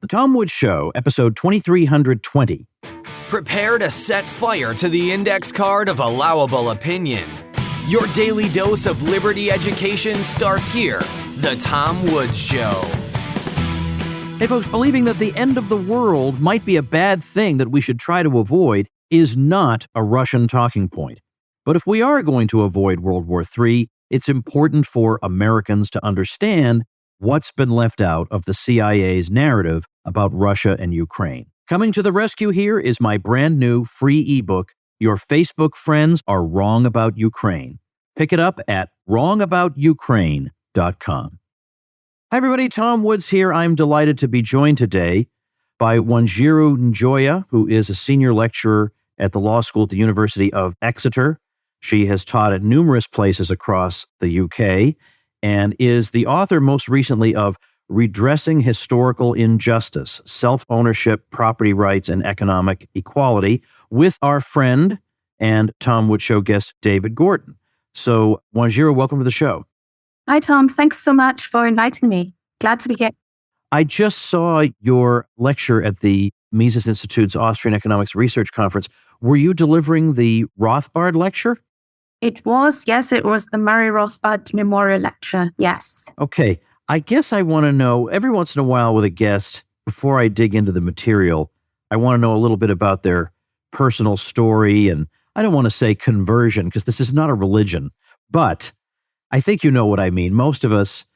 The Tom Woods Show, episode 2320. Prepare to set fire to the index card of allowable opinion. Your daily dose of liberty education starts here. The Tom Woods Show. Hey folks, believing that the end of the world might be a bad thing that we should try to avoid is not a Russian talking point. But if we are going to avoid World War III, it's important for Americans to understand what's been left out of the CIA's narrative about Russia and Ukraine. Coming to the rescue here is my brand new free ebook, Your Facebook Friends Are Wrong About Ukraine. Pick it up at wrongaboutukraine.com. Hi everybody, Tom Woods here. I'm delighted to be joined today by Wanjiru Njoya, who is a senior lecturer at the law school at the University of Exeter. She has taught at numerous places across the UK and is the author most recently of Redressing Historical Injustice, Self-Ownership, Property Rights, and Economic Equality, with our friend and Tom Woods Show guest, David Gordon. So, Wanjiru, welcome to the show. Hi, Tom. Thanks so much for inviting me. Glad to be here. I just saw your lecture at the Mises Institute's Austrian Economics Research Conference. Were you delivering the Rothbard lecture? It was, yes, it was the Murray Rothbard Memorial Lecture, yes. Okay. I guess I want to know, every once in a while with a guest, before I dig into the material, I want to know a little bit about their personal story, and I don't want to say conversion, because this is not a religion, but I think you know what I mean. Most of us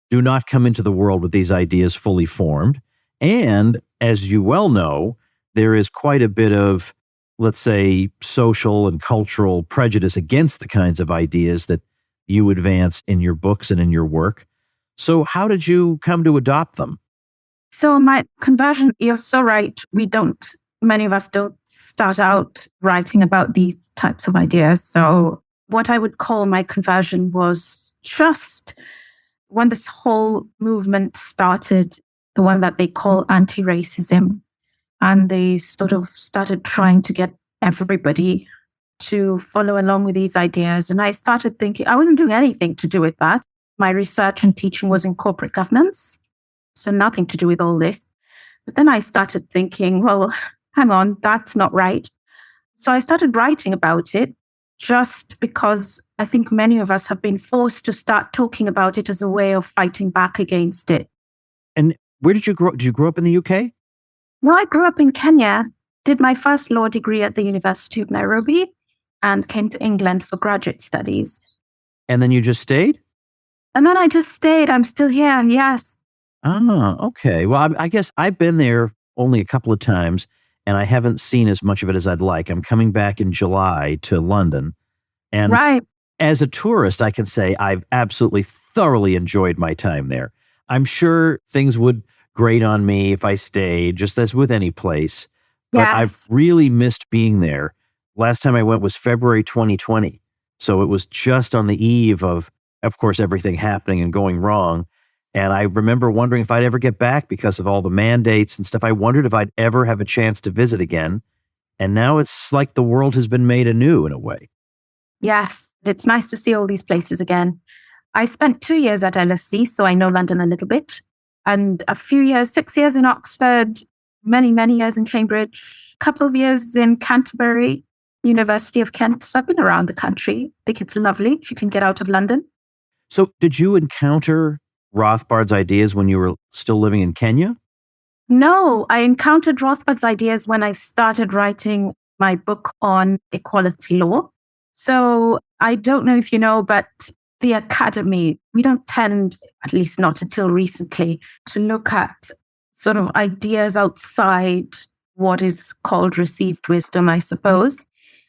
do not come into the world with these ideas fully formed, and as you well know, there is quite a bit of, let's say, social and cultural prejudice against the kinds of ideas that you advance in your books and in your work. So how did you come to adopt them? So my conversion, you're so right. Many of us don't start out writing about these types of ideas. So what I would call my conversion was just when this whole movement started, the one that they call anti-racism. And they sort of started trying to get everybody to follow along with these ideas. And I started thinking, I wasn't doing anything to do with that. My research and teaching was in corporate governance, so nothing to do with all this. But then I started thinking, well, hang on, that's not right. So I started writing about it just because I think many of us have been forced to start talking about it as a way of fighting back against it. And where did you grow up? Did you grow up in the UK? Well, I grew up in Kenya, did my first law degree at the University of Nairobi, and came to England for graduate studies. And then you just stayed? And then I just stayed. I'm still here, yes. Ah, okay. Well, I guess I've been there only a couple of times, and I haven't seen as much of it as I'd like. I'm coming back in July to London. And right. As a tourist, I can say I've absolutely thoroughly enjoyed my time there. I'm sure things would grate on me if I stayed, just as with any place. But yes. I've really missed being there. Last time I went was February 2020. So it was just on the eve of course, everything happening and going wrong. And I remember wondering if I'd ever get back because of all the mandates and stuff. I wondered if I'd ever have a chance to visit again. And now it's like the world has been made anew in a way. Yes, it's nice to see all these places again. I spent 2 years at LSE, so I know London a little bit. And a few years, 6 years in Oxford, many, many years in Cambridge, a couple of years in Canterbury, University of Kent. So I've been around the country. I think it's lovely if you can get out of London. So did you encounter Rothbard's ideas when you were still living in Kenya? No, I encountered Rothbard's ideas when I started writing my book on equality law. So I don't know if you know, but the academy, we don't tend, at least not until recently, to look at sort of ideas outside what is called received wisdom, I suppose.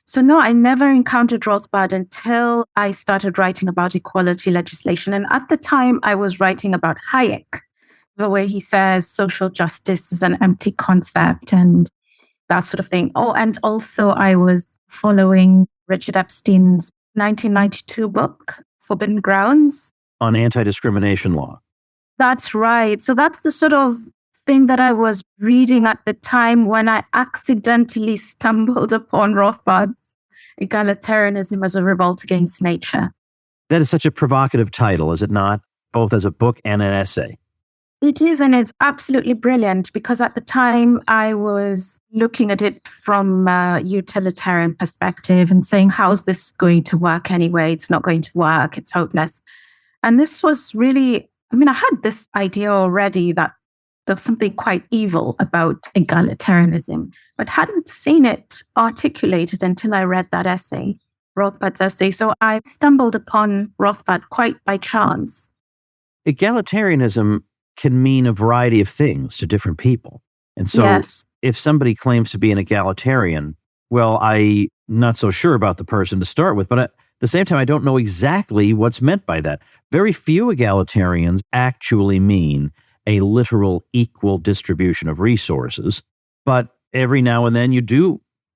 So no, I never encountered Rothbard until I started writing about equality legislation. And at the time, I was writing about Hayek, the way he says social justice is an empty concept and that sort of thing. Oh, and also I was following Richard Epstein's 1992 book, Forbidden Grounds. On anti-discrimination law. That's right. So that's the sort of thing that I was reading at the time when I accidentally stumbled upon Rothbard's Egalitarianism as a Revolt Against Nature. That is such a provocative title, is it not? Both as a book and an essay. It is, and it's absolutely brilliant because at the time I was looking at it from a utilitarian perspective and saying, how's this going to work anyway? It's not going to work. It's hopeless. And this was really, I had this idea already that there's something quite evil about egalitarianism, but hadn't seen it articulated until I read that essay, Rothbard's essay. So I stumbled upon Rothbard quite by chance. Egalitarianism can mean a variety of things to different people. And so Yes. if somebody claims to be an egalitarian, well, I'm not so sure about the person to start with, but at the same time, I don't know exactly what's meant by that. Very few egalitarians actually mean a literal equal distribution of resources, but every now and then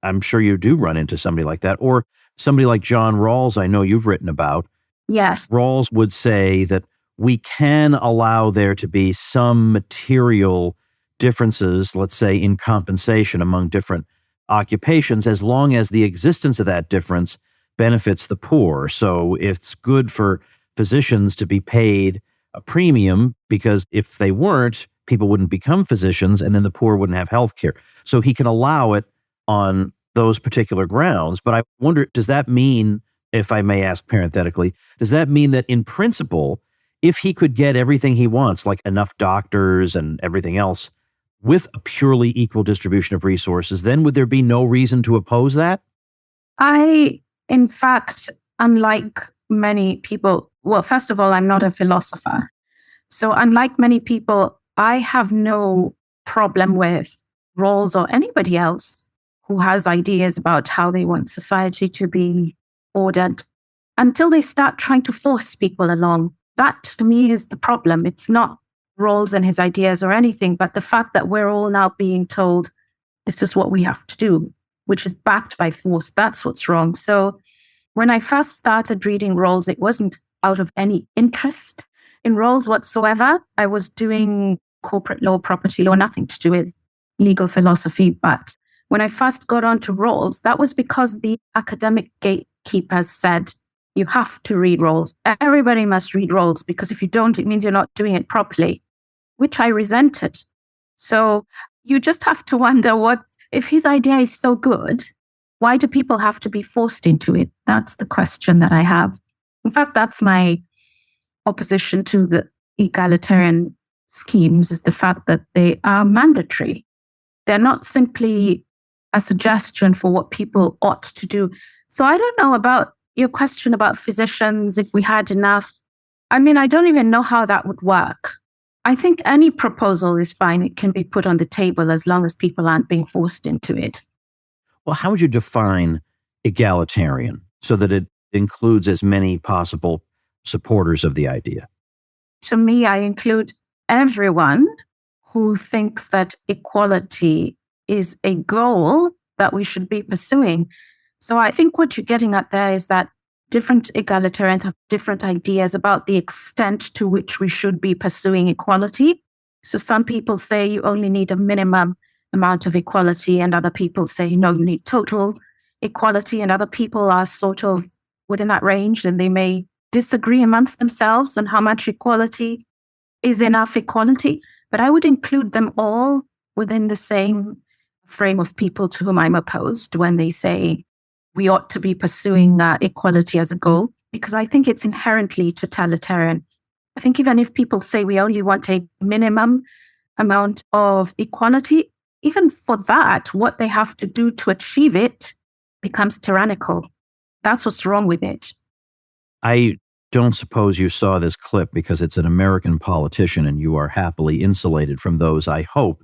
I'm sure you do run into somebody like that, or somebody like John Rawls, I know you've written about. Yes. Rawls would say that we can allow there to be some material differences, let's say in compensation among different occupations, as long as the existence of that difference benefits the poor. So it's good for physicians to be paid a premium because if they weren't, people wouldn't become physicians and then the poor wouldn't have health care. So he can allow it on those particular grounds. But I wonder, does that mean, if I may ask parenthetically, does that mean that in principle, if he could get everything he wants, like enough doctors and everything else, with a purely equal distribution of resources, then would there be no reason to oppose that? In fact, unlike many people, well, first of all, I'm not a philosopher. So unlike many people, I have no problem with Rawls or anybody else who has ideas about how they want society to be ordered until they start trying to force people along. That, to me, is the problem. It's not Rawls and his ideas or anything, but the fact that we're all now being told this is what we have to do, which is backed by force. That's what's wrong. So when I first started reading Rawls, it wasn't out of any interest in Rawls whatsoever. I was doing corporate law, property law, nothing to do with legal philosophy. But when I first got onto Rawls, that was because the academic gatekeepers said, you have to read Rawls. Everybody must read Rawls because if you don't, it means you're not doing it properly, which I resented. So you just have to wonder if his idea is so good, why do people have to be forced into it? That's the question that I have. In fact, that's my opposition to the egalitarian schemes, is the fact that they are mandatory. They're not simply a suggestion for what people ought to do. So I don't know about your question about physicians, if we had enough. I don't even know how that would work. I think any proposal is fine. It can be put on the table as long as people aren't being forced into it. Well, how would you define egalitarian so that it includes as many possible supporters of the idea? To me, I include everyone who thinks that equality is a goal that we should be pursuing. So I think what you're getting at there is that different egalitarians have different ideas about the extent to which we should be pursuing equality. So some people say you only need a minimum amount of equality, and other people say, no, you need total equality, and other people are sort of within that range, and they may disagree amongst themselves on how much equality is enough equality. But I would include them all within the same frame of people to whom I'm opposed when they say we ought to be pursuing equality as a goal, because I think it's inherently totalitarian. I think even if people say we only want a minimum amount of equality, even for that, what they have to do to achieve it becomes tyrannical. That's what's wrong with it. I don't suppose you saw this clip because it's an American politician and you are happily insulated from those, I hope.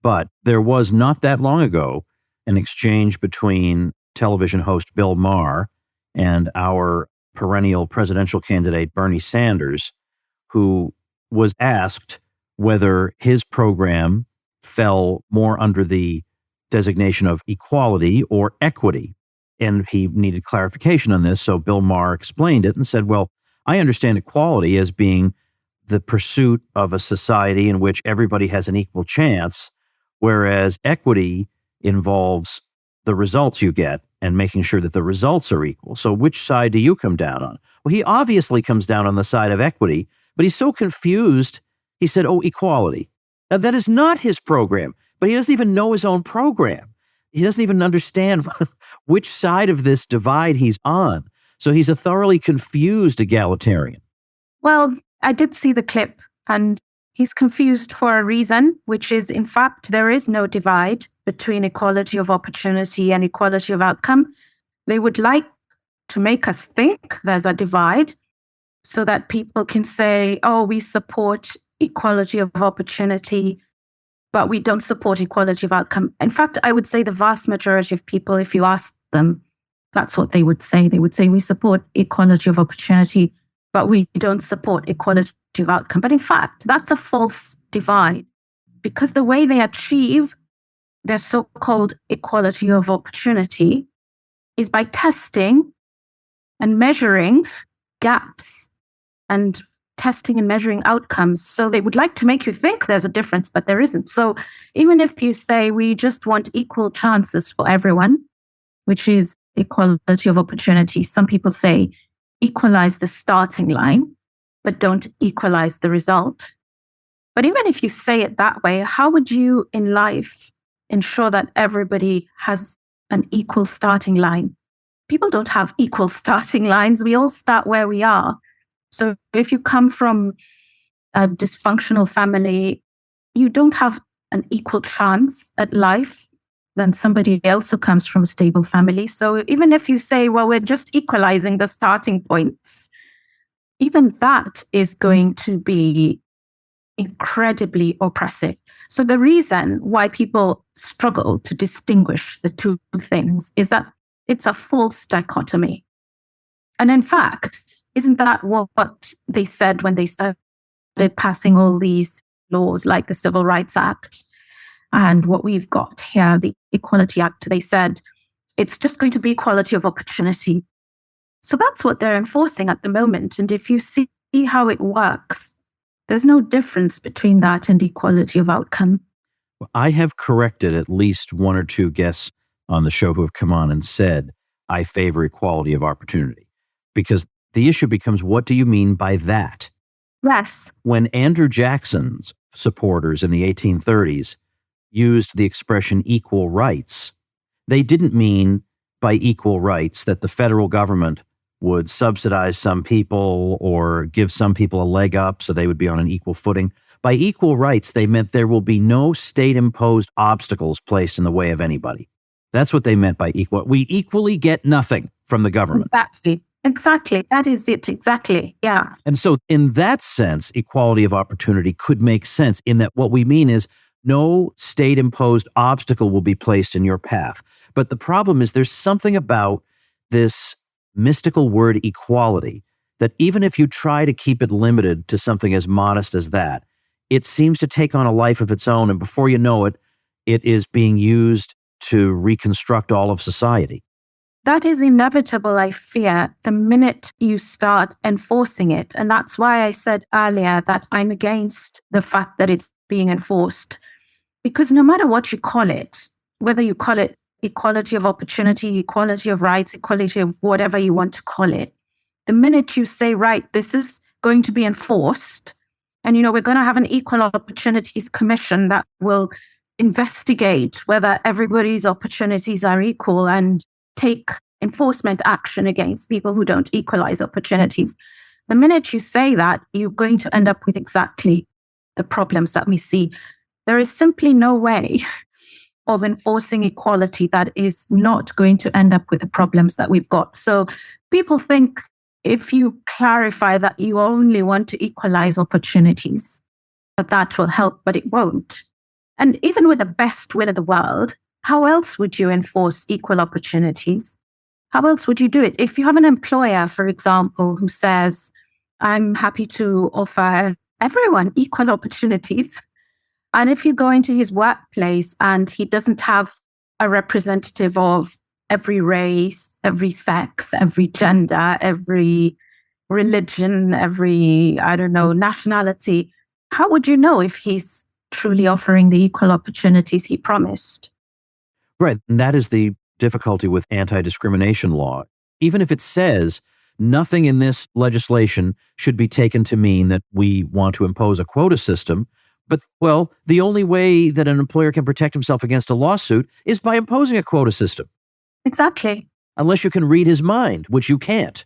But there was not that long ago an exchange between television host Bill Maher and our perennial presidential candidate Bernie Sanders, who was asked whether his program fell more under the designation of equality or equity. And he needed clarification on this. So Bill Maher explained it and said, well, I understand equality as being the pursuit of a society in which everybody has an equal chance, whereas equity involves the results you get and making sure that the results are equal. So which side do you come down on? Well, he obviously comes down on the side of equity, but he's so confused. he said, oh, equality. Now, that is not his program, but he doesn't even know his own program. He doesn't even understand which side of this divide he's on. So he's a thoroughly confused egalitarian. Well, I did see the clip, and he's confused for a reason, which is, in fact, there is no divide between equality of opportunity and equality of outcome. They would like to make us think there's a divide so that people can say, oh, we support equality of opportunity, but we don't support equality of outcome. In fact, I would say the vast majority of people, if you ask them, that's what they would say. They would say, we support equality of opportunity, but we don't support equality of outcome. But in fact, that's a false divide, because the way they achieve their so-called equality of opportunity is by testing and measuring gaps and testing and measuring outcomes. So they would like to make you think there's a difference, but there isn't. So even if you say we just want equal chances for everyone, which is equality of opportunity, some people say equalize the starting line, but don't equalize the result. But even if you say it that way, how would you in life ensure that everybody has an equal starting line? People don't have equal starting lines. We all start where we are. So if you come from a dysfunctional family, you don't have an equal chance at life than somebody else who comes from a stable family. So even if you say, well, we're just equalizing the starting points, even that is going to be incredibly oppressive. So the reason why people struggle to distinguish the two things is that it's a false dichotomy. And in fact, isn't that what they said when they started passing all these laws like the Civil Rights Act and what we've got here, the Equality Act? They said it's just going to be equality of opportunity. So that's what they're enforcing at the moment. And if you see how it works, there's no difference between that and equality of outcome. I have corrected at least one or two guests on the show who have come on and said, I favor equality of opportunity. Because the issue becomes, what do you mean by that? Yes. When Andrew Jackson's supporters in the 1830s used the expression equal rights, they didn't mean by equal rights that the federal government would subsidize some people or give some people a leg up so they would be on an equal footing. By equal rights, they meant there will be no state-imposed obstacles placed in the way of anybody. That's what they meant by equal. We equally get nothing from the government. Exactly. That is it. Exactly. Yeah. And so in that sense, equality of opportunity could make sense in that what we mean is no state-imposed obstacle will be placed in your path. But the problem is there's something about this mystical word equality that even if you try to keep it limited to something as modest as that, it seems to take on a life of its own. And before you know it, it is being used to reconstruct all of society. That is inevitable, I fear, the minute you start enforcing it. And that's why I said earlier that I'm against the fact that it's being enforced. Because no matter what you call it, whether you call it equality of opportunity, equality of rights, equality of whatever you want to call it, the minute you say, right, this is going to be enforced, and, we're going to have an Equal Opportunities Commission that will investigate whether everybody's opportunities are equal and take enforcement action against people who don't equalize opportunities. The minute you say that, you're going to end up with exactly the problems that we see. There is simply no way of enforcing equality that is not going to end up with the problems that we've got. So people think if you clarify that you only want to equalize opportunities, that will help, but it won't. And even with the best will of the world, how else would you enforce equal opportunities? How else would you do it? If you have an employer, for example, who says, I'm happy to offer everyone equal opportunities, and if you go into his workplace and he doesn't have a representative of every race, every sex, every gender, every religion, every, nationality, how would you know if he's truly offering the equal opportunities he promised? Right. And that is the difficulty with anti-discrimination law. Even if it says nothing in this legislation should be taken to mean that we want to impose a quota system. But, well, the only way that an employer can protect himself against a lawsuit is by imposing a quota system. Exactly. Unless you can read his mind, which you can't.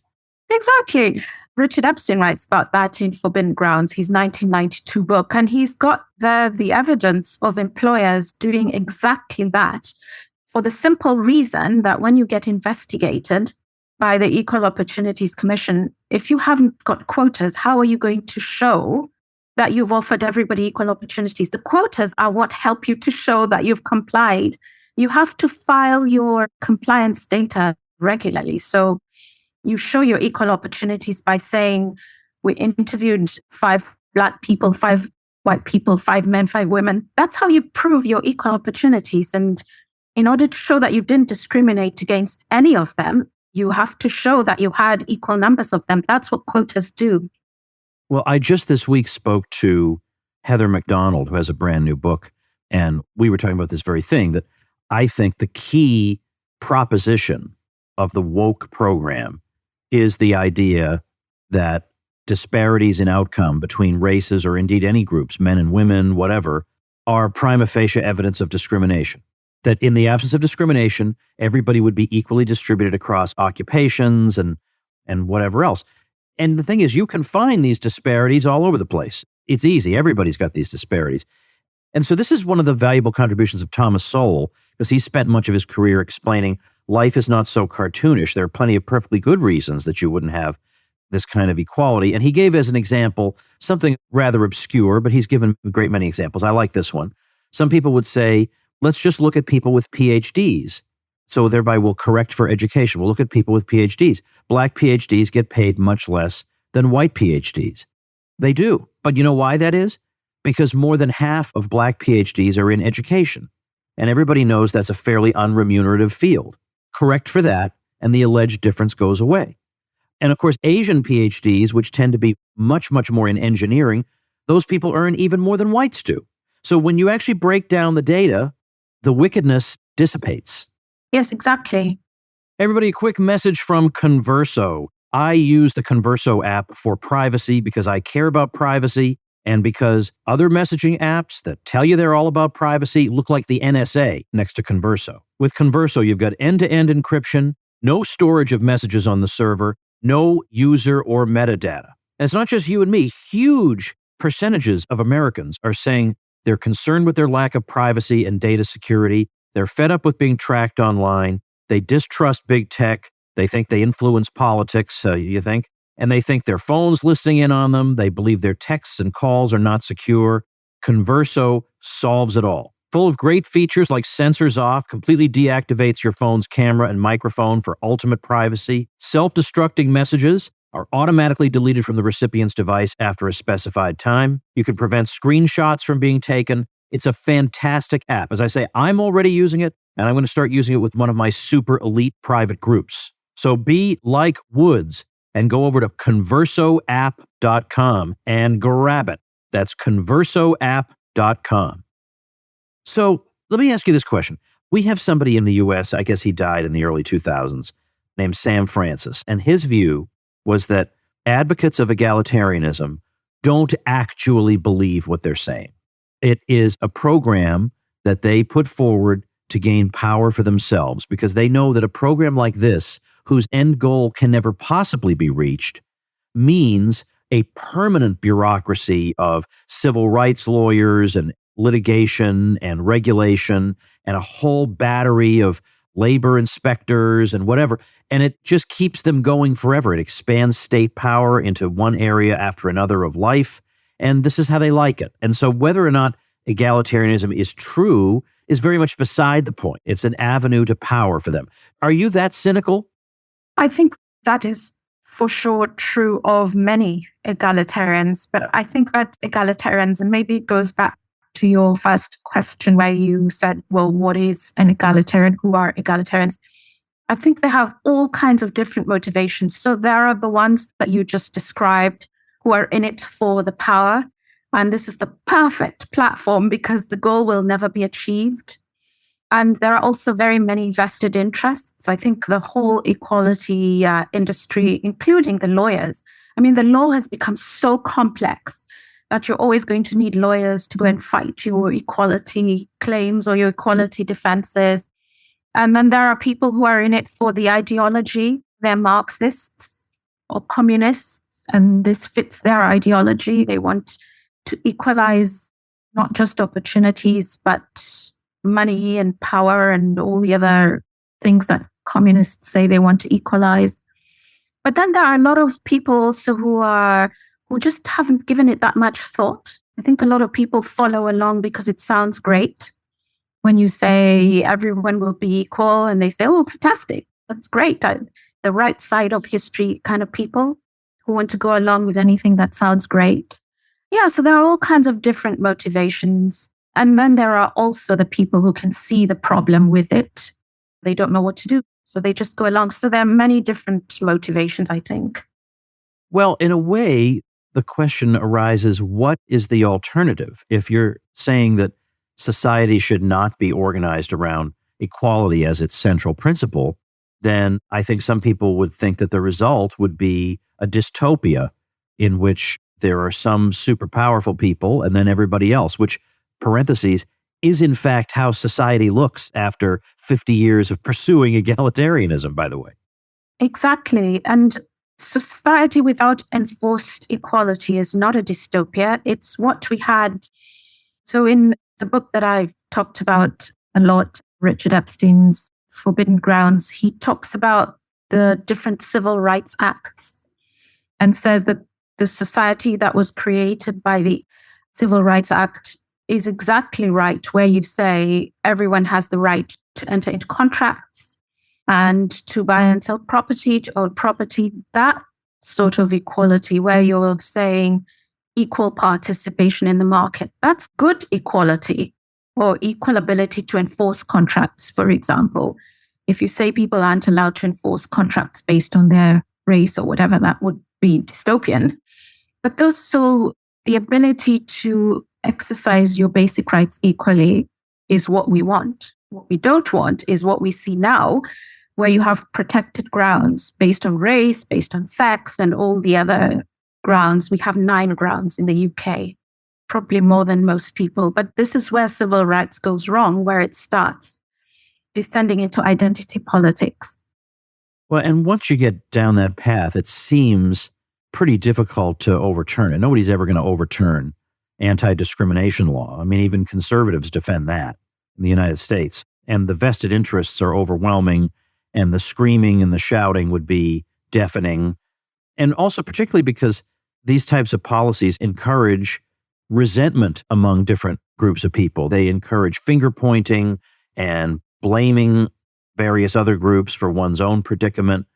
Exactly. Richard Epstein writes about that in Forbidden Grounds, his 1992 book, and he's got there the evidence of employers doing exactly that for the simple reason that when you get investigated by the Equal Opportunities Commission, if you haven't got quotas, how are you going to show that you've offered everybody equal opportunities? The quotas are what help you to show that you've complied. You have to file your compliance data regularly. So you show your equal opportunities by saying, we interviewed 5 Black people, 5 white people, 5 men, 5 women. That's how you prove your equal opportunities. And in order to show that you didn't discriminate against any of them, you have to show that you had equal numbers of them. That's what quotas do. Well, I just this week spoke to Heather McDonald, who has a brand new book, and we were talking about this very thing, that I think the key proposition of the woke program is the idea that disparities in outcome between races, or indeed any groups, men and women, whatever, are prima facie evidence of discrimination. That in the absence of discrimination, everybody would be equally distributed across occupations and whatever else. And the thing is, you can find these disparities all over the place. It's easy. Everybody's got these disparities. And so this is one of the valuable contributions of Thomas Sowell, because he spent much of his career explaining life is not so cartoonish. There are plenty of perfectly good reasons that you wouldn't have this kind of equality. And he gave as an example something rather obscure, but he's given a great many examples. I like this one. Some people would say, let's just look at people with PhDs. So thereby we'll correct for education. We'll look at people with PhDs. Black PhDs get paid much less than white PhDs. They do. But you know why that is? Because more than half of Black PhDs are in education. And everybody knows that's a fairly unremunerative field. Correct for that, and the alleged difference goes away. And of course, Asian PhDs, which tend to be much, much more in engineering, those people earn even more than whites do. So when you actually break down the data, the wickedness dissipates. Yes, exactly. Everybody, a quick message from Converso. I use the Converso app for privacy because I care about privacy, and because other messaging apps that tell you they're all about privacy look like the NSA next to Converso. With Converso, you've got end-to-end encryption, no storage of messages on the server, no user or metadata. And it's not just you and me. Huge percentages of Americans are saying they're concerned with their lack of privacy and data security. They're fed up with being tracked online. They distrust big tech. They think they influence politics, you think? And they think their phone's listening in on them. They believe their texts and calls are not secure. Converso solves it all. Full of great features like sensors off, completely deactivates your phone's camera and microphone for ultimate privacy. Self-destructing messages are automatically deleted from the recipient's device after a specified time. You can prevent screenshots from being taken. It's a fantastic app. As I say, I'm already using it, and I'm going to start using it with one of my super elite private groups. So be like Woods and go over to conversoapp.com and grab it. That's conversoapp.com. So let me ask you this question. We have somebody in the U.S., I guess he died in the early 2000s, named Sam Francis, and his view was that advocates of egalitarianism don't actually believe what they're saying. It is a program that they put forward to gain power for themselves because they know that a program like this, whose end goal can never possibly be reached, means a permanent bureaucracy of civil rights lawyers and litigation and regulation and a whole battery of labor inspectors and whatever. And it just keeps them going forever. It expands state power into one area after another of life. And this is how they like it. And so whether or not egalitarianism is true is very much beside the point. It's an avenue to power for them. Are you that cynical? I think that is for sure true of many egalitarians. But I think that egalitarians, and maybe it goes back to your first question where you said, well, what is an egalitarian? Who are egalitarians? I think they have all kinds of different motivations. So there are the ones that you just described who are in it for the power. And this is the perfect platform because the goal will never be achieved. And there are also very many vested interests. I think the whole equality industry, including the lawyers, I mean, the law has become so complex that you're always going to need lawyers to go and fight your equality claims or your equality defenses. And then there are people who are in it for the ideology. They're Marxists or communists, and this fits their ideology. They want to equalize not just opportunities, but money and power and all the other things that communists say they want to equalize. But then there are a lot of people also who just haven't given it that much thought. I think a lot of people follow along because it sounds great. When you say everyone will be equal and they say, oh, fantastic, that's great. The right side of history kind of people who want to go along with anything that sounds great. Yeah, so there are all kinds of different motivations. And then there are also the people who can see the problem with it. They don't know what to do, so they just go along. So there are many different motivations, I think. Well, in a way, the question arises, what is the alternative? If you're saying that society should not be organized around equality as its central principle, then I think some people would think that the result would be a dystopia in which there are some super powerful people and then everybody else, which, parentheses, is in fact how society looks after 50 years of pursuing egalitarianism, by the way. Exactly. And society without enforced equality is not a dystopia. It's what we had. So in the book that I've talked about a lot, Richard Epstein's Forbidden Grounds, he talks about the different civil rights acts and says that the society that was created by the Civil Rights Act is exactly right, where you say everyone has the right to enter into contracts and to buy and sell property, to own property, that sort of equality where you're saying equal participation in the market. That's good equality, or equal ability to enforce contracts, for example. If you say people aren't allowed to enforce contracts based on their race or whatever, that would be dystopian. But so the ability to exercise your basic rights equally is what we want. What we don't want is what we see now, where you have protected grounds based on race, based on sex, and all the other grounds. We have 9 grounds in the UK, probably more than most people. But this is where civil rights goes wrong, where it starts descending into identity politics. Well, and once you get down that path, it seems pretty difficult to overturn it. Nobody's ever going to overturn anti-discrimination law. I mean, even conservatives defend that in the United States. And the vested interests are overwhelming, and the screaming and the shouting would be deafening. And also particularly because these types of policies encourage resentment among different groups of people. They encourage finger pointing and blaming various other groups for one's own predicament.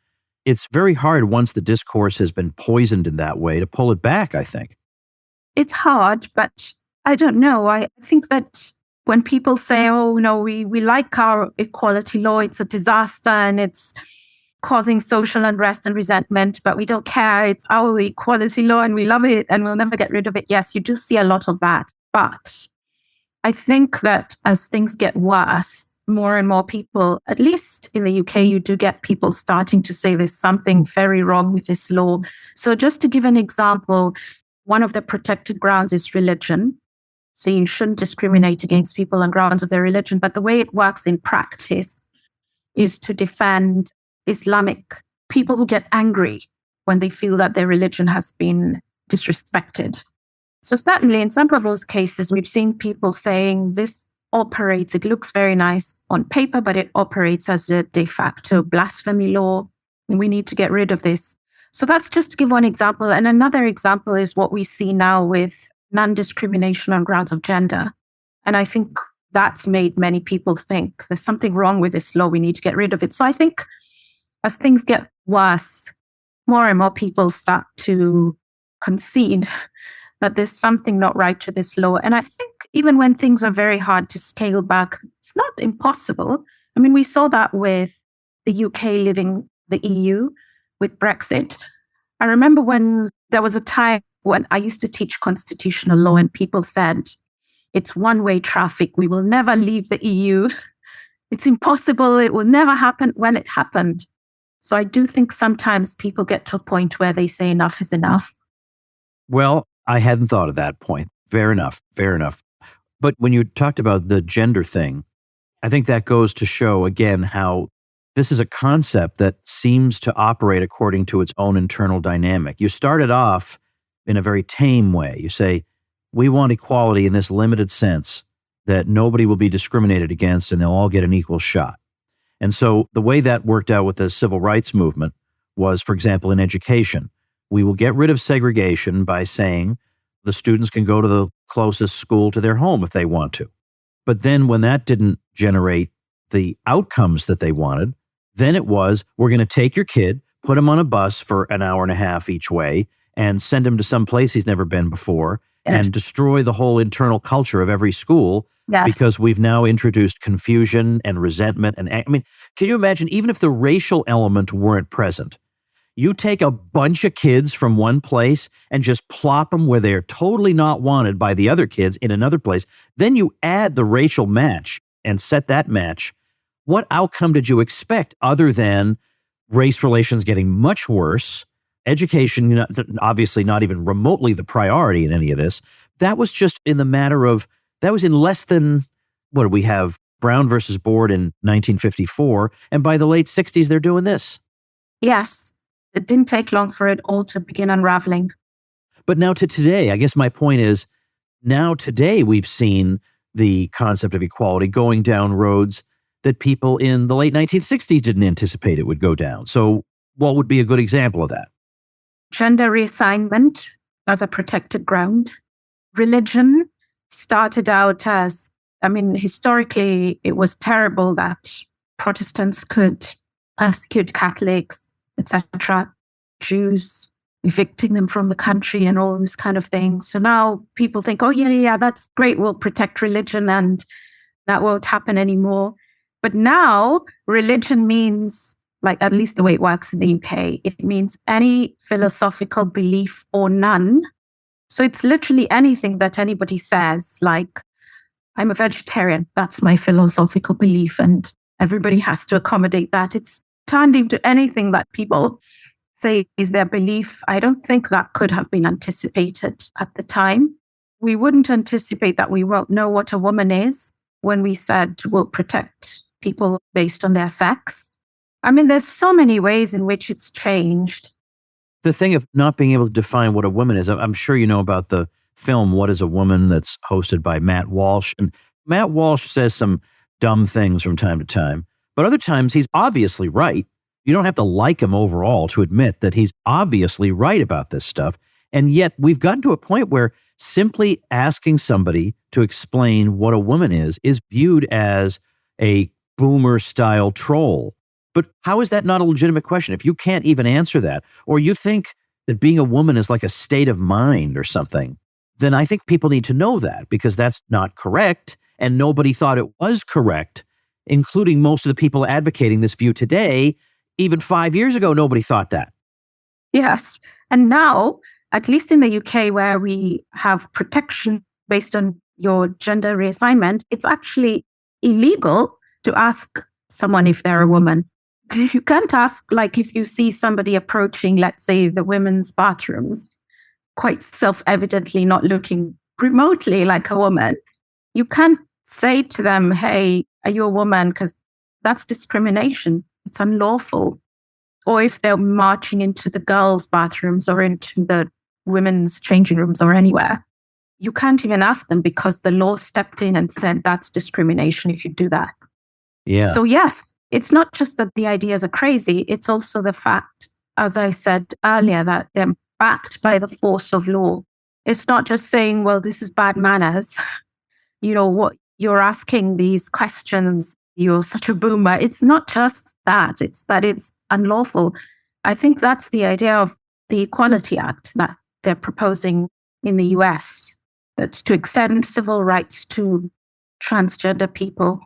It's very hard once the discourse has been poisoned in that way to pull it back, I think. It's hard, but I don't know. I think that when people say, oh, no, we like our equality law, it's a disaster and it's causing social unrest and resentment, but we don't care. It's our equality law and we love it and we'll never get rid of it. Yes, you do see a lot of that. But I think that as things get worse, more and more people, at least in the UK, you do get people starting to say there's something very wrong with this law. So just to give an example, one of the protected grounds is religion. So you shouldn't discriminate against people on grounds of their religion. But the way it works in practice is to defend Islamic people who get angry when they feel that their religion has been disrespected. So certainly in some of those cases, we've seen people saying this operates, it looks very nice on paper, but it operates as a de facto blasphemy law, and we need to get rid of this. So that's just to give one example. And another example is what we see now with non-discrimination on grounds of gender. And I think that's made many people think there's something wrong with this law, we need to get rid of it. So I think as things get worse, more and more people start to concede that there's something not right to this law. And I think even when things are very hard to scale back, it's not impossible. I mean, we saw that with the UK leaving the EU with Brexit. I remember when there was a time when I used to teach constitutional law and people said, it's one-way traffic. We will never leave the EU. It's impossible. It will never happen when it happened. So I do think sometimes people get to a point where they say enough is enough. Well, I hadn't thought of that point. Fair enough. Fair enough. But when you talked about the gender thing, I think that goes to show again how this is a concept that seems to operate according to its own internal dynamic. You started off in a very tame way. You say, we want equality in this limited sense that nobody will be discriminated against and they'll all get an equal shot. And so the way that worked out with the civil rights movement was, for example, in education, we will get rid of segregation by saying the students can go to the closest school to their home if they want to. But then when that didn't generate the outcomes that they wanted, then it was, we're going to take your kid, put him on a bus for an hour and a half each way, and send him to some place he's never been before, Yes. and destroy the whole internal culture of every school. Yes. Because we've now introduced confusion and resentment. And I mean, can you imagine, even if the racial element weren't present, you take a bunch of kids from one place and just plop them where they're totally not wanted by the other kids in another place. Then you add the racial match and set that match. What outcome did you expect other than race relations getting much worse? Education, obviously not even remotely the priority in any of this. That was just in the matter of, that was in less than, what do we have, Brown versus Board in 1954. And by the late 60s, they're doing this. Yes. It didn't take long for it all to begin unraveling. But now to today, I guess my point is, now today we've seen the concept of equality going down roads that people in the late 1960s didn't anticipate it would go down. So what would be a good example of that? Gender reassignment as a protected ground. Religion started out as, historically, it was terrible that Protestants could persecute Catholics, etc., Jews, evicting them from the country and all this kind of thing. So now people think, oh, yeah, that's great. We'll protect religion and that won't happen anymore. But now religion means, like at least the way it works in the UK, it means any philosophical belief or none. So it's literally anything that anybody says, like, I'm a vegetarian. That's my philosophical belief. And everybody has to accommodate that. It's turned into anything that people say is their belief. I don't think that could have been anticipated at the time. We wouldn't anticipate that we won't know what a woman is when we said we'll protect people based on their sex. There's so many ways in which it's changed. The thing of not being able to define what a woman is, I'm sure you know about the film What is a Woman that's hosted by Matt Walsh. And Matt Walsh says some dumb things from time to time, but other times he's obviously right. You don't have to like him overall to admit that he's obviously right about this stuff. And yet we've gotten to a point where simply asking somebody to explain what a woman is viewed as a boomer-style troll. But how is that not a legitimate question? If you can't even answer that, or you think that being a woman is like a state of mind or something, then I think people need to know that, because that's not correct, and nobody thought it was correct, including most of the people advocating this view today. Even 5 years ago, nobody thought that. Yes. And now, at least in the UK, where we have protection based on your gender reassignment, it's actually illegal to ask someone if they're a woman. You can't ask, like, if you see somebody approaching, let's say, the women's bathrooms, quite self-evidently not looking remotely like a woman. You can't say to them, hey, are you a woman? Because that's discrimination. It's unlawful. Or if they're marching into the girls' bathrooms or into the women's changing rooms or anywhere, you can't even ask them, because the law stepped in and said that's discrimination if you do that. Yeah. So yes, it's not just that the ideas are crazy. It's also the fact, as I said earlier, that they're backed by the force of law. It's not just saying, well, this is bad manners. What you're asking these questions, you're such a boomer. It's not just that. It's that it's unlawful. I think that's the idea of the Equality Act that they're proposing in the US, that's to extend civil rights to transgender people.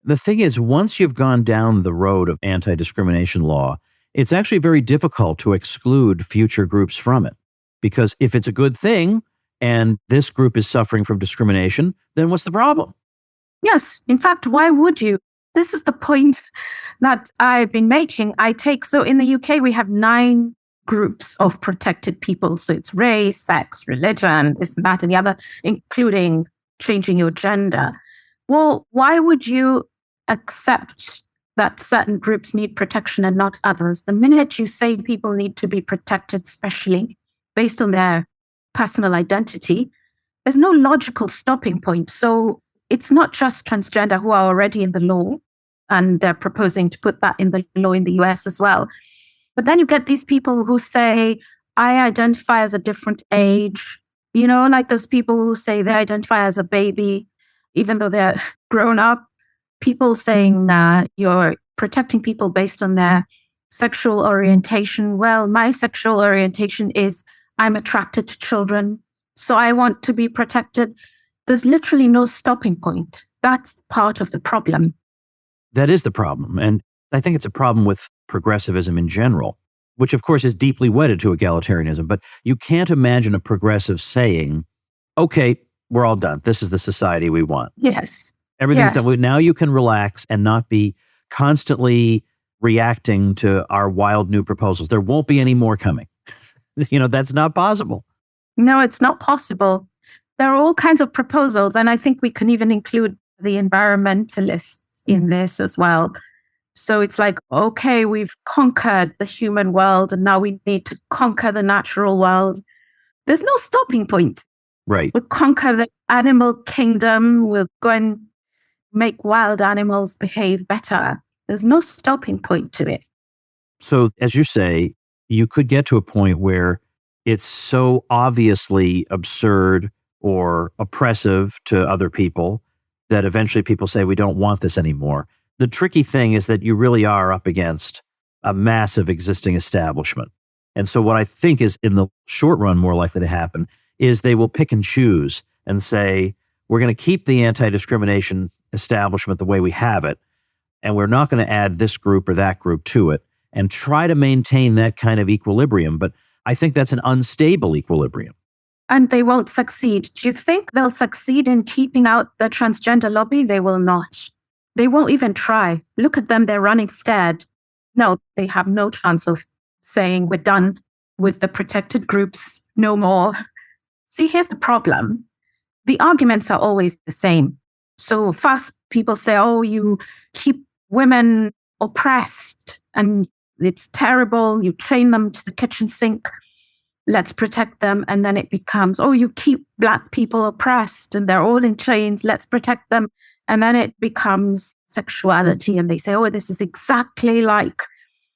The thing is, once you've gone down the road of anti-discrimination law, it's actually very difficult to exclude future groups from it. Because if it's a good thing and this group is suffering from discrimination, then what's the problem? Yes. In fact, why would you? This is the point that I've been making. So in the UK, we have 9 groups of protected people. So it's race, sex, religion, this and that and the other, including changing your gender. Well, why would you accept that certain groups need protection and not others? The minute you say people need to be protected, especially based on their personal identity, there's no logical stopping point. So it's not just transgender who are already in the law, and they're proposing to put that in the law in the US as well. But then you get these people who say, I identify as a different age, like those people who say they identify as a baby, even though they're grown up. People saying you're protecting people based on their sexual orientation. Well, my sexual orientation is I'm attracted to children, so I want to be protected. There's literally no stopping point. That's part of the problem. That is the problem. And I think it's a problem with progressivism in general, which of course is deeply wedded to egalitarianism. But you can't imagine a progressive saying, okay, we're all done. This is the society we want. Yes. Everything's done. Now you can relax and not be constantly reacting to our wild new proposals. There won't be any more coming. That's not possible. No, it's not possible. There are all kinds of proposals. And I think we can even include the environmentalists in this as well. So it's like, okay, we've conquered the human world and now we need to conquer the natural world. There's no stopping point. Right. We'll conquer the animal kingdom. We'll go and make wild animals behave better. There's no stopping point to it. So as you say, you could get to a point where it's so obviously absurd or oppressive to other people that eventually people say, we don't want this anymore. The tricky thing is that you really are up against a massive existing establishment. And so what I think is in the short run more likely to happen is they will pick and choose and say, we're going to keep the anti-discrimination establishment the way we have it, and we're not going to add this group or that group to it, and try to maintain that kind of equilibrium. But I think that's an unstable equilibrium. And they won't succeed. Do you think they'll succeed in keeping out the transgender lobby? They will not. They won't even try. Look at them, they're running scared. No, they have no chance of saying we're done with the protected groups, no more. See, here's the problem. The arguments are always the same. So first people say, oh, you keep women oppressed and it's terrible. You train them to the kitchen sink. Let's protect them. And then it becomes, oh, you keep Black people oppressed and they're all in chains. Let's protect them. And then it becomes sexuality. And they say, oh, this is exactly like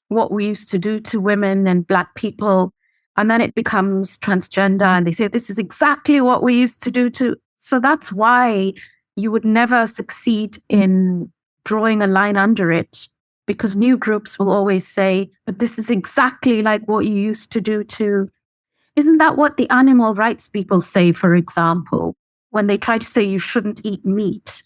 what we used to do to women and Black people. And then it becomes transgender. And they say, this is exactly what we used to do to. So that's why you would never succeed in drawing a line under it, because new groups will always say, but this is exactly like what you used to do to. Isn't that what the animal rights people say, for example, when they try to say you shouldn't eat meat?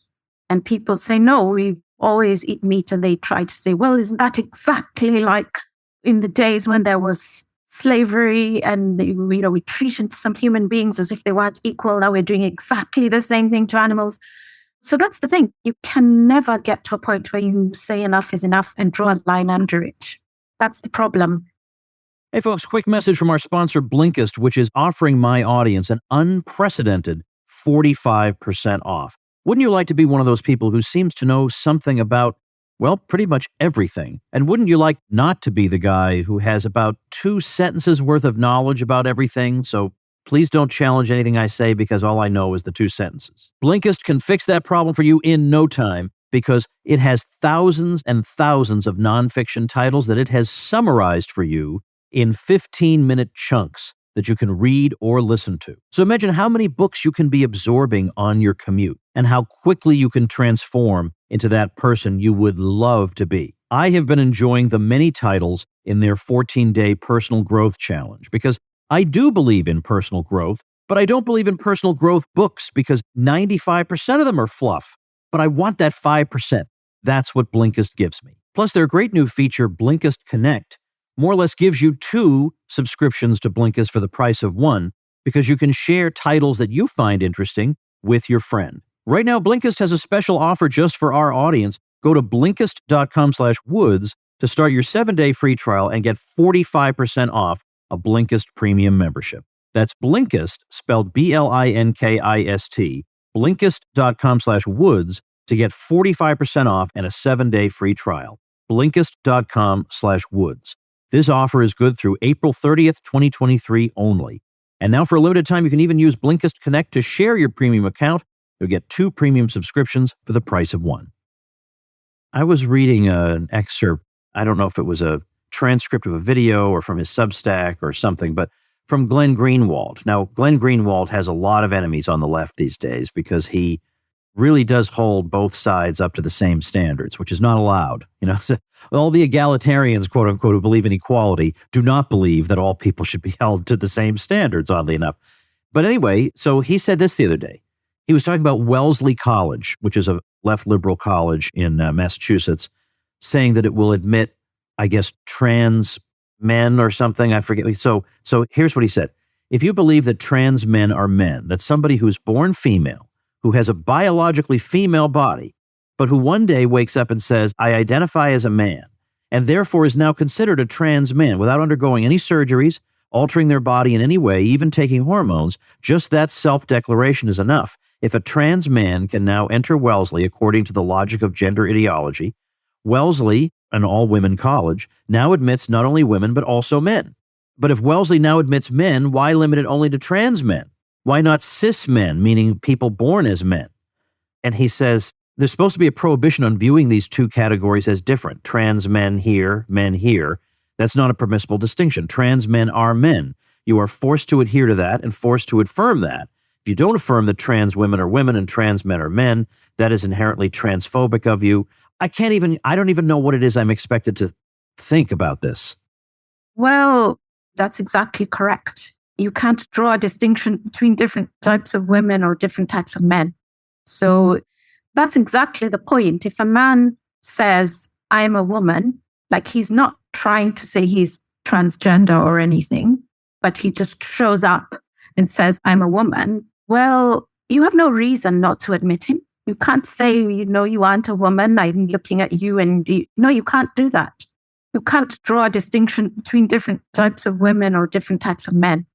And people say, no, we always eat meat. And they try to say, well, isn't that exactly like in the days when there was slavery and we treated some human beings as if they weren't equal. Now we're doing exactly the same thing to animals. So that's the thing. You can never get to a point where you say enough is enough and draw a line under it. That's the problem. Hey, folks, quick message from our sponsor, Blinkist, which is offering my audience an unprecedented 45% off. Wouldn't you like to be one of those people who seems to know something about, well, pretty much everything? And wouldn't you like not to be the guy who has about 2 sentences worth of knowledge about everything? So please don't challenge anything I say because all I know is the 2 sentences. Blinkist can fix that problem for you in no time because it has thousands and thousands of nonfiction titles that it has summarized for you in 15-minute chunks that you can read or listen to. So imagine how many books you can be absorbing on your commute and how quickly you can transform into that person you would love to be. I have been enjoying the many titles in their 14-day personal growth challenge because I do believe in personal growth, but I don't believe in personal growth books because 95% of them are fluff. But I want that 5%. That's what Blinkist gives me. Plus, their great new feature, Blinkist Connect, more or less gives you 2 subscriptions to Blinkist for the price of 1 because you can share titles that you find interesting with your friend. Right now, Blinkist has a special offer just for our audience. Go to Blinkist.com/Woods to start your 7-day free trial and get 45% off a Blinkist premium membership. That's Blinkist, spelled Blinkist, Blinkist.com/Woods to get 45% off and a 7-day free trial. Blinkist.com/Woods. This offer is good through April 30th, 2023 only. And now for a limited time, you can even use Blinkist Connect to share your premium account. You'll get 2 premium subscriptions for the price of 1. I was reading an excerpt. I don't know if it was a transcript of a video or from his Substack or something, but from Glenn Greenwald. Now, Glenn Greenwald has a lot of enemies on the left these days because he really does hold both sides up to the same standards, which is not allowed. So all the egalitarians, quote unquote, who believe in equality do not believe that all people should be held to the same standards, oddly enough. But anyway, so he said this the other day. He was talking about Wellesley College, which is a left liberal college in Massachusetts, saying that it will admit, I guess, trans men or something. I forget. So here's what he said. If you believe that trans men are men, that somebody who's born female, who has a biologically female body, but who one day wakes up and says, I identify as a man, and therefore is now considered a trans man without undergoing any surgeries, altering their body in any way, even taking hormones, just that self-declaration is enough. If a trans man can now enter Wellesley according to the logic of gender ideology, Wellesley, an all-women college, now admits not only women but also men. But if Wellesley now admits men, why limit it only to trans men? Why not cis men, meaning people born as men? And he says, there's supposed to be a prohibition on viewing these two categories as different. Trans men here, men here. That's not a permissible distinction. Trans men are men. You are forced to adhere to that and forced to affirm that. If you don't affirm that trans women are women and trans men are men, that is inherently transphobic of you. I don't even know what it is I'm expected to think about this. Well, that's exactly correct. You can't draw a distinction between different types of women or different types of men. So that's exactly the point. If a man says, I'm a woman, like he's not trying to say he's transgender or anything, but he just shows up and says, I'm a woman, well, you have no reason not to admit him. You can't say, you aren't a woman. I'm looking at you and no, you can't do that. You can't draw a distinction between different types of women or different types of men.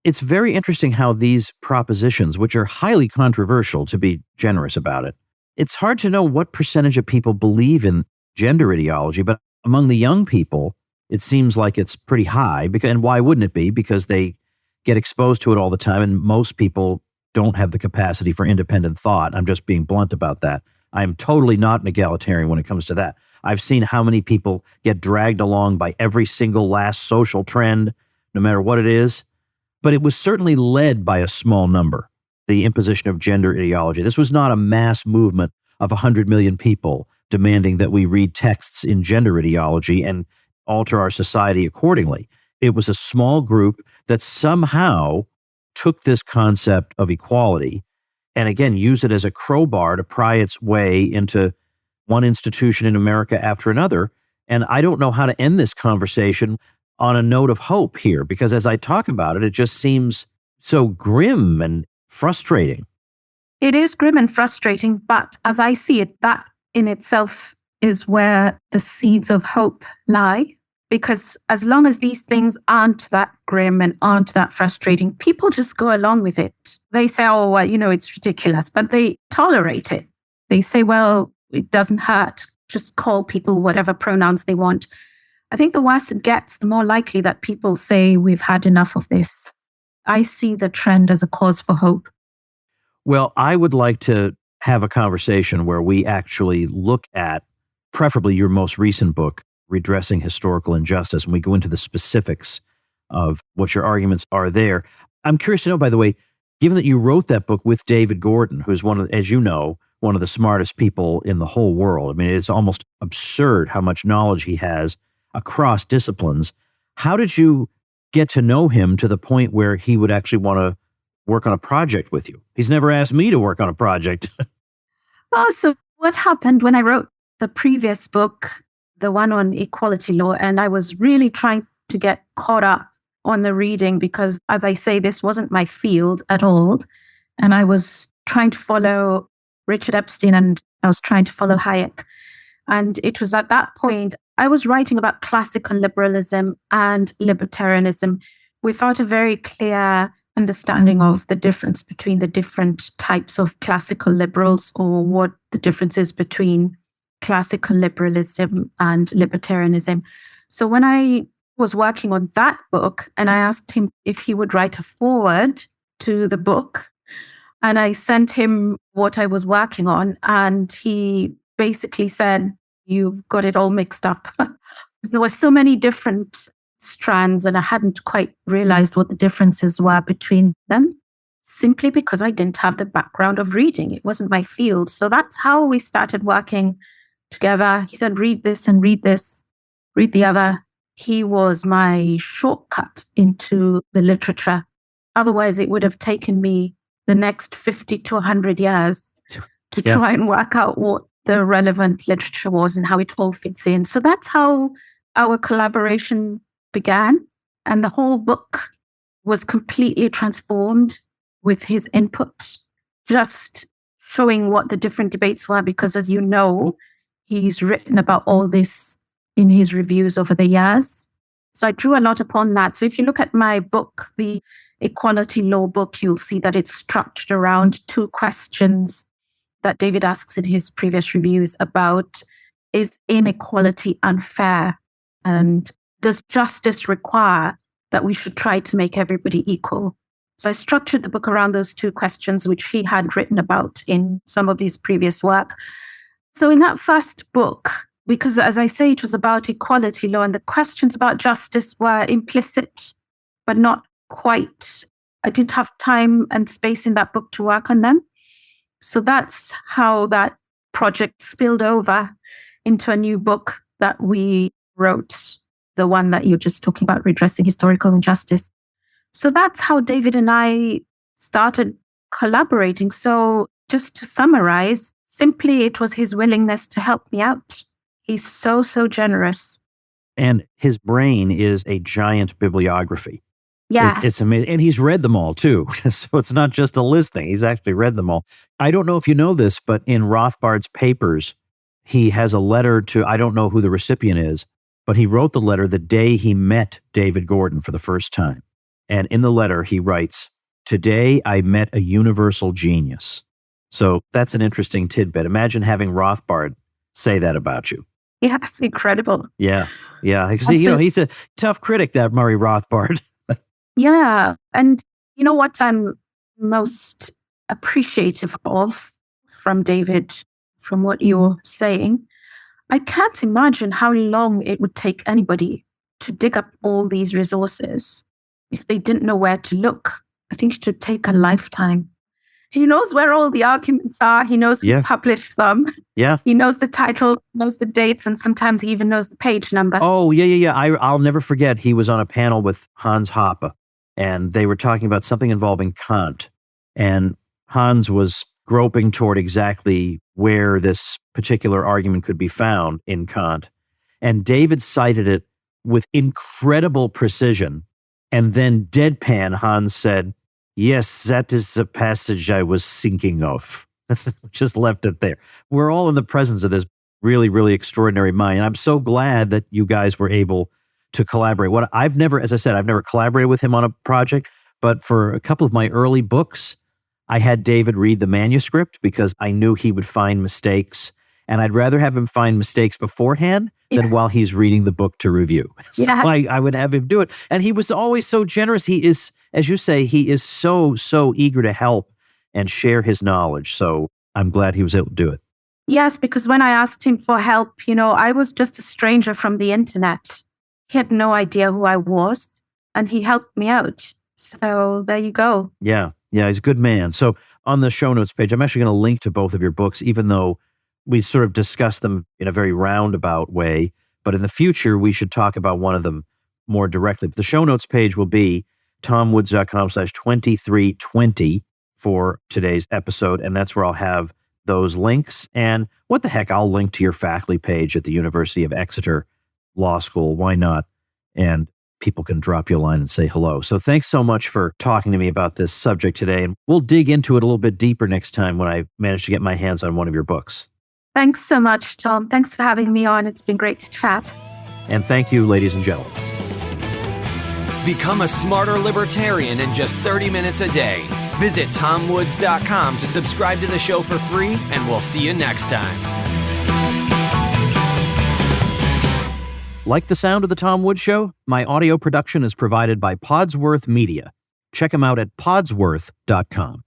It's very interesting how these propositions, which are highly controversial, to be generous about it, it's hard to know what percentage of people believe in gender ideology, but among the young people, it seems like it's pretty high. And why wouldn't it be? Because they get exposed to it all the time, and most people don't have the capacity for independent thought. I'm just being blunt about that. I am totally not an egalitarian when it comes to that. I've seen how many people get dragged along by every single last social trend, no matter what it is. But it was certainly led by a small number, the imposition of gender ideology. This was not a mass movement of 100 million people demanding that we read texts in gender ideology and alter our society accordingly. It was a small group that somehow took this concept of equality and, again, used it as a crowbar to pry its way into one institution in America after another. And I don't know how to end this conversation on a note of hope here, because as I talk about it, it just seems so grim and frustrating. It is grim and frustrating, but as I see it, that in itself is where the seeds of hope lie. Because as long as these things aren't that grim and aren't that frustrating, people just go along with it. They say, oh, well, it's ridiculous, but they tolerate it. They say, well, it doesn't hurt. Just call people whatever pronouns they want. I think the worse it gets, the more likely that people say we've had enough of this. I see the trend as a cause for hope. Well, I would like to have a conversation where we actually look at, preferably your most recent book, Redressing Historical Injustice, and we go into the specifics of what your arguments are there. I'm curious to know, by the way, given that you wrote that book with David Gordon, who's as you know, one of the smartest people in the whole world. I mean, it's almost absurd how much knowledge he has across disciplines. How did you get to know him to the point where he would actually want to work on a project with you? He's never asked me to work on a project. Well, so what happened when I wrote the previous book, the one on equality law, and I was really trying to get caught up on the reading because, as I say, this wasn't my field at all. And I was trying to follow Richard Epstein, and I was trying to follow Hayek. And it was at that point, I was writing about classical liberalism and libertarianism without a very clear understanding of the difference between the different types of classical liberals, or what the difference is between classical liberalism and libertarianism. So when I was working on that book, and I asked him if he would write a foreword to the book, and I sent him what I was working on, and he basically said, "You've got it all mixed up." There were so many different strands, and I hadn't quite realized what the differences were between them, simply because I didn't have the background of reading. It wasn't my field. So that's how we started working together. He said, "Read this and read this, read the other." He was my shortcut into the literature. Otherwise, it would have taken me the next 50 to 100 years to try and work out what the relevant literature was and how it all fits in. So that's how our collaboration began. And the whole book was completely transformed with his input, just showing what the different debates were, because as you know, he's written about all this in his reviews over the years. So I drew a lot upon that. So if you look at my book, the Equality Law book, you'll see that it's structured around two questions that David asks in his previous reviews about: is inequality unfair? And does justice require that we should try to make everybody equal? So I structured the book around those two questions, which he had written about in some of his previous work. So in that first book, because as I say, it was about equality law, and the questions about justice were implicit, but not quite. I didn't have time and space in that book to work on them. So that's how that project spilled over into a new book that we wrote, the one that you're just talking about, Redressing Historical Injustice. So that's how David and I started collaborating. So just to summarize, simply it was his willingness to help me out. He's so generous. And his brain is a giant bibliography. Yes. It's amazing. And he's read them all too. So it's not just a listing. He's actually read them all. I don't know if you know this, but in Rothbard's papers, he has a letter to, I don't know who the recipient is, but he wrote the letter the day he met David Gordon for the first time. And in the letter, he writes, "Today I met a universal genius." So that's an interesting tidbit. Imagine having Rothbard say that about you. Yeah, it's incredible. Yeah. Because he's a tough critic, that Murray Rothbard. Yeah. And you know what I'm most appreciative of from David, from what you're saying? I can't imagine how long it would take anybody to dig up all these resources if they didn't know where to look. I think it would take a lifetime. He knows where all the arguments are. He knows who published them. Yeah. He knows the title, knows the dates, and sometimes he even knows the page number. Oh, yeah. I'll never forget, he was on a panel with Hans Hoppe, and they were talking about something involving Kant. And Hans was groping toward exactly where this particular argument could be found in Kant. And David cited it with incredible precision. And then deadpan, Hans said, "Yes, that is the passage I was thinking of." Just left it there. We're all in the presence of this really, really extraordinary mind. And I'm so glad that you guys were able to collaborate. As I said, I've never collaborated with him on a project, but for a couple of my early books, I had David read the manuscript because I knew he would find mistakes, and I'd rather have him find mistakes beforehand than while he's reading the book to review. So I would have him do it. And he was always so generous. He is, as you say, he is so eager to help and share his knowledge. So I'm glad he was able to do it. Yes, because when I asked him for help, I was just a stranger from the internet. He had no idea who I was, and he helped me out. So there you go. Yeah, he's a good man. So on the show notes page, I'm actually going to link to both of your books, even though we sort of discussed them in a very roundabout way. But in the future, we should talk about one of them more directly. But the show notes page will be tomwoods.com/2320 for today's episode. And that's where I'll have those links. And what the heck, I'll link to your faculty page at the University of Exeter Law School. Why not? And people can drop you a line and say hello. So thanks so much for talking to me about this subject today. And we'll dig into it a little bit deeper next time when I manage to get my hands on one of your books. Thanks so much, Tom. Thanks for having me on. It's been great to chat. And thank you, ladies and gentlemen. Become a smarter libertarian in just 30 minutes a day. Visit tomwoods.com to subscribe to the show for free, and we'll see you next time. Like the sound of The Tom Woods Show? My audio production is provided by Podsworth Media. Check them out at podsworth.com.